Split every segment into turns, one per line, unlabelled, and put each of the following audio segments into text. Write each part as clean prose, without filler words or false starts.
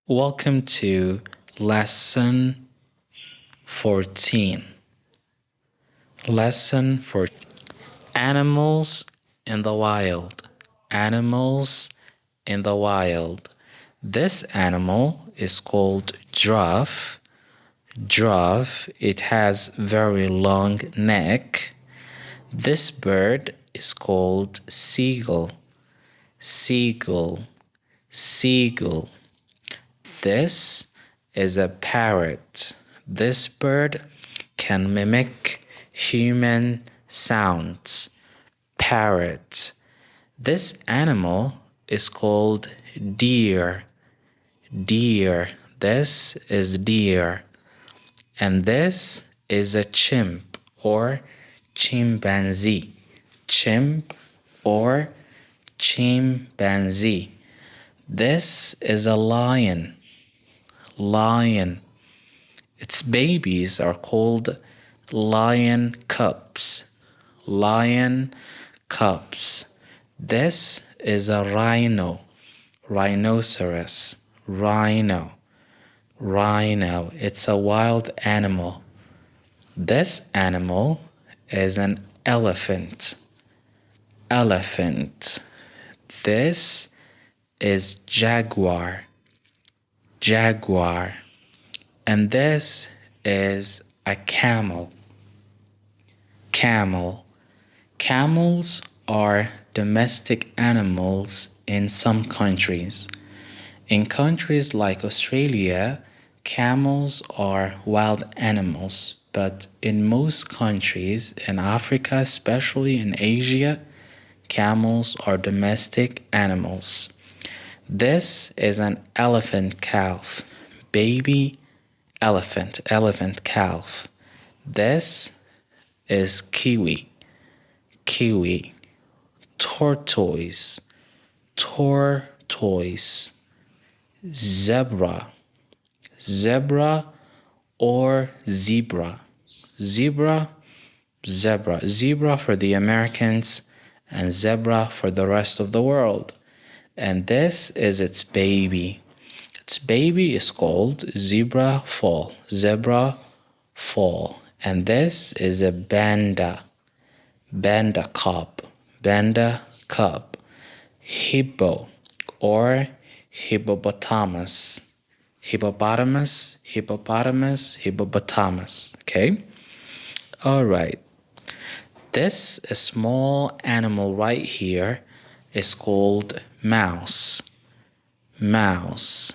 Welcome to lesson 14. Lesson 14. Animals in the wild. Animals in the wild. This animal is called giraffe. Giraffe, it has very long neck. This bird is called seagull. Seagull. Seagull. This is a parrot. This bird can mimic human sounds. Parrot. This animal is called deer. Deer. This is deer. And this is a chimp or chimpanzee. Chimp or chimpanzee. This is a lion. Lion. Its babies are called lion cubs. Lion cubs. This is a rhino. Rhinoceros. Rhino. Rhino. It's a wild animal. This animal is an elephant. Elephant. This is jaguar. Jaguar. And this is a camel. Camel. Camels are domestic animals in some countries. In countries like Australia, camels are wild animals, but in most countries, in Africa, especially in Asia, camels are domestic animals. This is an elephant calf. Baby elephant, elephant calf. This is kiwi. Kiwi. Tortoise. Tortoise. Zebra. Zebra or zebra. Zebra. Zebra. Zebra for the Americans and zebra for the rest of the world. And this is its baby. Its baby is called zebra foal. Zebra foal. And this is a panda. Panda cub. Panda cub. Hippo or hippopotamus. Hippopotamus, hippopotamus, hippopotamus. Okay? All right. This small animal right here is called mouse. Mouse.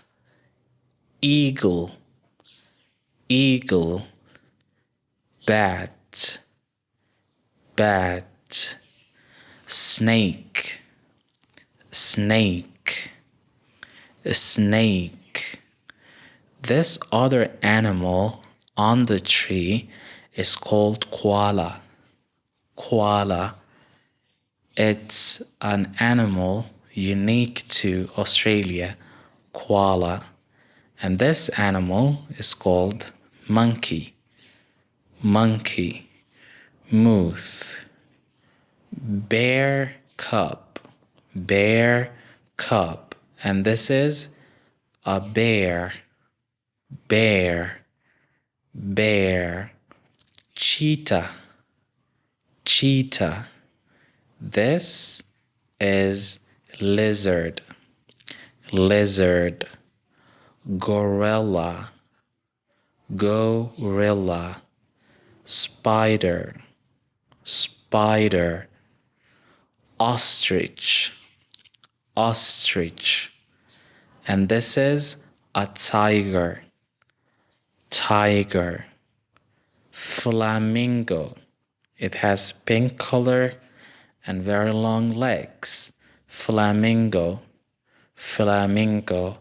Eagle. Eagle. Bat. Bat. Snake. Snake. Snake. This other animal on the tree is called koala. Koala. It's an animal unique to Australia, koala. And this animal is called monkey. Monkey. Moose. Bear cub. Bear cub. And this is a bear. Bear. Bear. Cheetah. Cheetah. This is lizard. Lizard. Gorilla. Gorilla. Spider. Spider. Ostrich. Ostrich. And this is a tiger. Tiger. Flamingo. It has pink color and very long legs. Flamingo. Flamingo.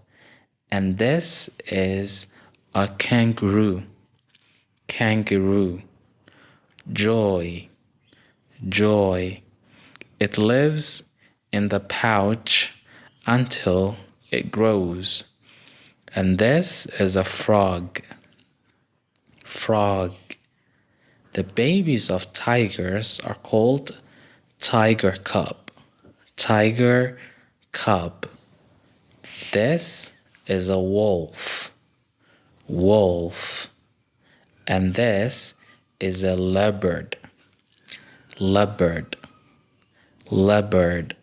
And this is a kangaroo. Kangaroo. Joy. Joy. It lives in the pouch until it grows. And this is a frog. Frog. The babies of tigers are called tiger cub. Tiger cub. This is a wolf. Wolf. And this is a leopard. Leopard. Leopard.